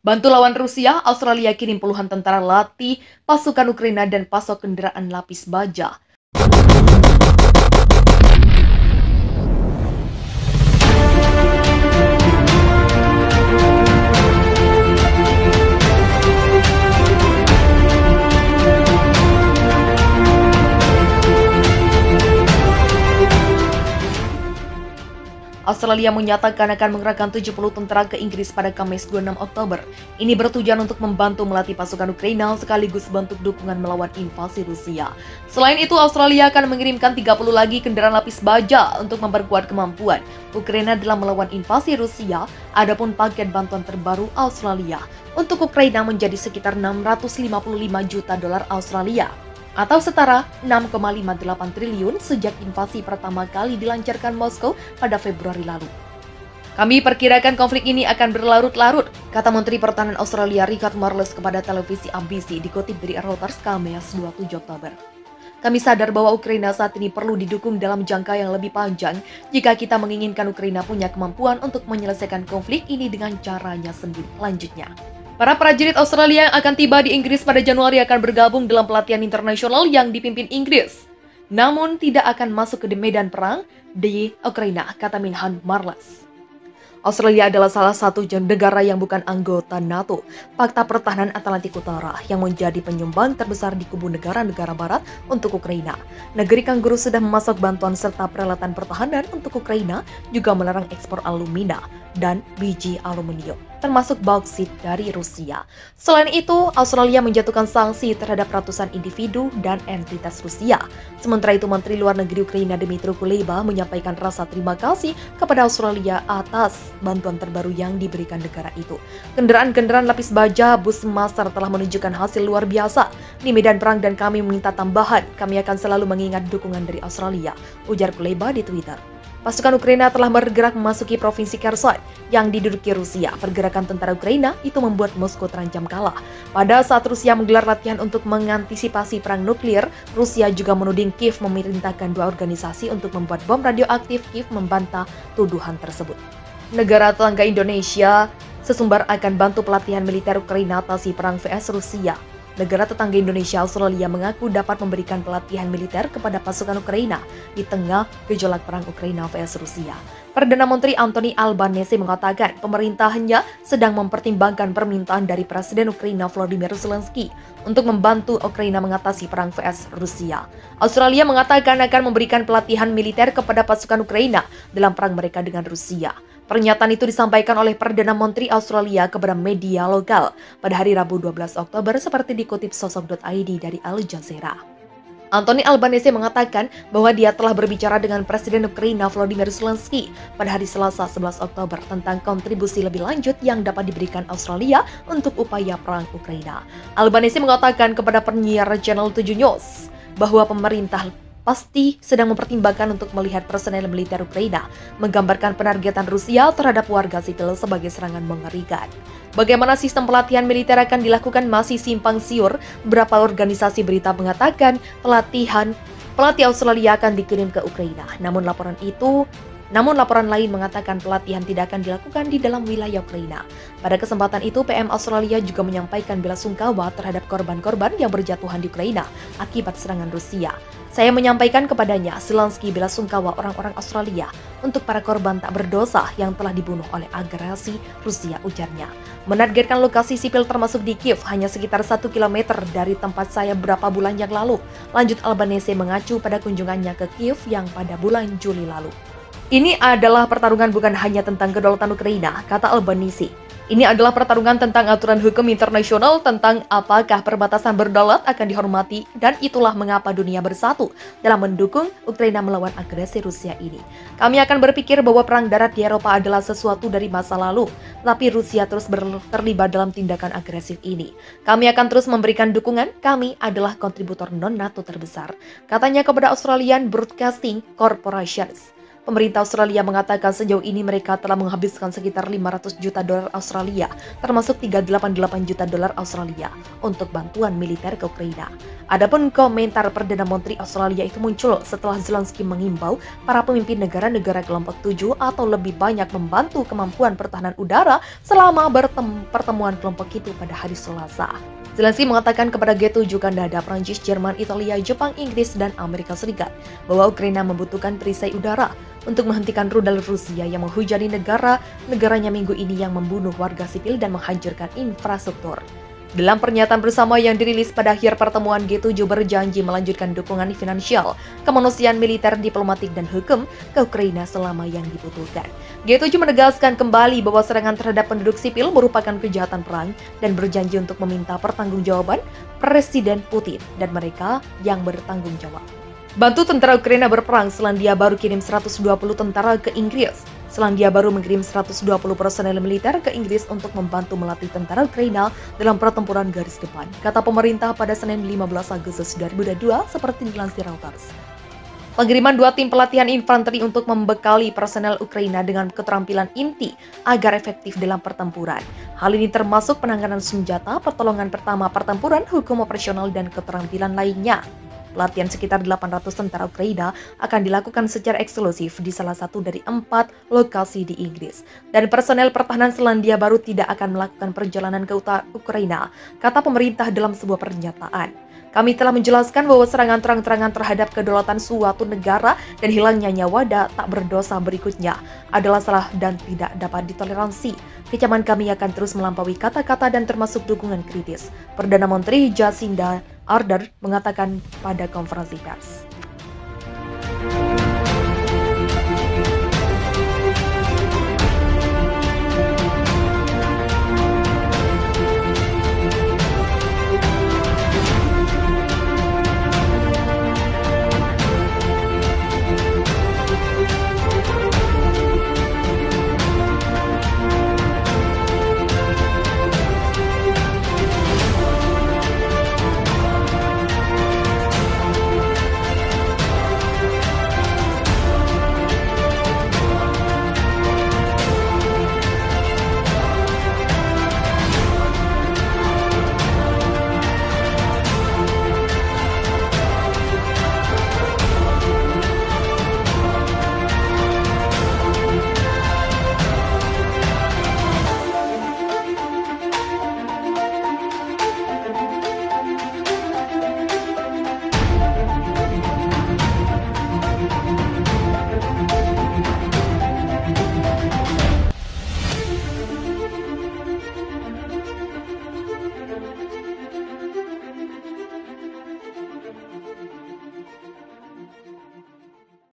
Bantu lawan Rusia, Australia kirim puluhan tentara latih, pasukan Ukraina dan pasok kendaraan lapis baja. Australia menyatakan akan mengerahkan 70 tentara ke Inggris pada Kamis 26 Oktober. Ini bertujuan untuk membantu melatih pasukan Ukraina sekaligus bentuk dukungan melawan invasi Rusia. Selain itu, Australia akan mengirimkan 30 lagi kendaraan lapis baja untuk memperkuat kemampuan Ukraina dalam melawan invasi Rusia. Adapun paket bantuan terbaru Australia untuk Ukraina menjadi sekitar 655 juta dolar Australia, atau setara 6,58 triliun sejak invasi pertama kali dilancarkan Moskow pada Februari lalu. Kami perkirakan konflik ini akan berlarut-larut, kata Menteri Pertahanan Australia Richard Marles kepada televisi ABC dikutip dari Reuters Kamis 27 Oktober. Kami sadar bahwa Ukraina saat ini perlu didukung dalam jangka yang lebih panjang jika kita menginginkan Ukraina punya kemampuan untuk menyelesaikan konflik ini dengan caranya sendiri. Lanjutnya, para prajurit Australia yang akan tiba di Inggris pada Januari akan bergabung dalam pelatihan internasional yang dipimpin Inggris, namun tidak akan masuk ke medan perang di Ukraina, kata Minhan Marles. Australia adalah salah satu negara yang bukan anggota NATO, Pakta Pertahanan Atlantik Utara, yang menjadi penyumbang terbesar di kubu negara-negara barat untuk Ukraina. Negeri Kangguru sudah memasok bantuan serta peralatan pertahanan untuk Ukraina, juga melarang ekspor alumina dan biji aluminium, termasuk bauksit dari Rusia. Selain itu, Australia menjatuhkan sanksi terhadap ratusan individu dan entitas Rusia. Sementara itu, Menteri Luar Negeri Ukraina Dmytro Kuleba menyampaikan rasa terima kasih kepada Australia atas bantuan terbaru yang diberikan negara itu. Kendaraan-kendaraan lapis baja bus master telah menunjukkan hasil luar biasa di medan perang dan kami meminta tambahan. Kami akan selalu mengingat dukungan dari Australia, ujar Kuleba di Twitter. Pasukan Ukraina telah bergerak memasuki provinsi Kherson yang diduduki Rusia. Pergerakan tentara Ukraina itu membuat Moskow terancam kalah. Pada saat Rusia menggelar latihan untuk mengantisipasi perang nuklir, Rusia juga menuding Kiev memerintahkan dua organisasi untuk membuat bom radioaktif. Kiev membantah tuduhan tersebut. Negara tetangga Indonesia sesumbar akan bantu pelatihan militer Ukraina atasi perang vs Rusia. Negara tetangga Indonesia, Australia, mengaku dapat memberikan pelatihan militer kepada pasukan Ukraina di tengah gejolak perang Ukraina vs Rusia. Perdana Menteri Anthony Albanese mengatakan pemerintahnya sedang mempertimbangkan permintaan dari Presiden Ukraina Volodymyr Zelensky untuk membantu Ukraina mengatasi perang vs Rusia. Australia mengatakan akan memberikan pelatihan militer kepada pasukan Ukraina dalam perang mereka dengan Rusia. Pernyataan itu disampaikan oleh Perdana Menteri Australia kepada media lokal pada hari Rabu 12 Oktober seperti dikutip sosok.id dari Al Jazeera. Anthony Albanese mengatakan bahwa dia telah berbicara dengan Presiden Ukraina Volodymyr Zelensky pada hari Selasa 11 Oktober tentang kontribusi lebih lanjut yang dapat diberikan Australia untuk upaya perang Ukraina. Albanese mengatakan kepada penyiar Channel 7 News bahwa pemerintah pasti sedang mempertimbangkan untuk melihat personel militer Ukraina menggambarkan penargetan Rusia terhadap warga sipil sebagai serangan mengerikan. Bagaimana sistem pelatihan militer akan dilakukan masih simpang siur. Beberapa organisasi berita mengatakan pelatih Australia akan dikirim ke Ukraina. Namun laporan lain mengatakan pelatihan tidak akan dilakukan di dalam wilayah Ukraina. Pada kesempatan itu, PM Australia juga menyampaikan belasungkawa terhadap korban-korban yang berjatuhan di Ukraina akibat serangan Rusia. Saya menyampaikan kepadanya, Zelensky, belasungkawa orang-orang Australia untuk para korban tak berdosa yang telah dibunuh oleh agresi Rusia, ujarnya. Menargetkan lokasi sipil termasuk di Kiev hanya sekitar 1 km dari tempat saya beberapa bulan yang lalu. Lanjut Albanese mengacu pada kunjungannya ke Kiev yang pada bulan Juli lalu. Ini adalah pertarungan bukan hanya tentang kedaulatan Ukraina, kata Albanese. Ini adalah pertarungan tentang aturan hukum internasional tentang apakah perbatasan berdaulat akan dihormati, dan itulah mengapa dunia bersatu dalam mendukung Ukraina melawan agresi Rusia ini. Kami akan berpikir bahwa perang darat di Eropa adalah sesuatu dari masa lalu, tapi Rusia terus terlibat dalam tindakan agresif ini. Kami akan terus memberikan dukungan, kami adalah kontributor non-NATO terbesar, katanya kepada Australian Broadcasting Corporation. Pemerintah Australia mengatakan sejauh ini mereka telah menghabiskan sekitar 500 juta dolar Australia, termasuk 388 juta dolar Australia, untuk bantuan militer ke Ukraina. Adapun komentar Perdana Menteri Australia itu muncul setelah Zelensky mengimbau para pemimpin negara-negara kelompok 7 atau lebih banyak membantu kemampuan pertahanan udara selama pertemuan kelompok itu pada hari Selasa. Zelensky mengatakan kepada G7 kandada Prancis, Jerman, Italia, Jepang, Inggris, dan Amerika Serikat bahwa Ukraina membutuhkan perisai udara untuk menghentikan rudal Rusia yang menghujani negaranya minggu ini yang membunuh warga sipil dan menghancurkan infrastruktur. Dalam pernyataan bersama yang dirilis pada akhir pertemuan, G7 berjanji melanjutkan dukungan finansial, kemanusiaan, militer, diplomatik, dan hukum ke Ukraina selama yang dibutuhkan. G7 menegaskan kembali bahwa serangan terhadap penduduk sipil merupakan kejahatan perang dan berjanji untuk meminta pertanggungjawaban Presiden Putin dan mereka yang bertanggung jawab. Bantu tentara Ukraina berperang, Selandia Baru kirim 120 tentara ke Inggris. Selandia Baru mengirim 120 personel militer ke Inggris untuk membantu melatih tentara Ukraina dalam pertempuran garis depan, kata pemerintah pada Senin 15 Agustus 2022 seperti dilansir Reuters. Pengiriman 2 tim pelatihan infanteri untuk membekali personel Ukraina dengan keterampilan inti agar efektif dalam pertempuran. Hal ini termasuk penanganan senjata, pertolongan pertama pertempuran, hukum operasional, dan keterampilan lainnya. Pelatihan sekitar 800 tentara Ukraina akan dilakukan secara eksklusif di salah satu dari 4 lokasi di Inggris. Dan personel pertahanan Selandia Baru tidak akan melakukan perjalanan ke Ukraina, kata pemerintah dalam sebuah pernyataan. Kami telah menjelaskan bahwa serangan terang-terangan terhadap kedaulatan suatu negara dan hilangnya nyawa tak berdosa berikutnya adalah salah dan tidak dapat ditoleransi. Kecaman kami akan terus melampaui kata-kata dan termasuk dukungan kritis, Perdana Menteri Jacinda Ardern mengatakan pada konferensi pers.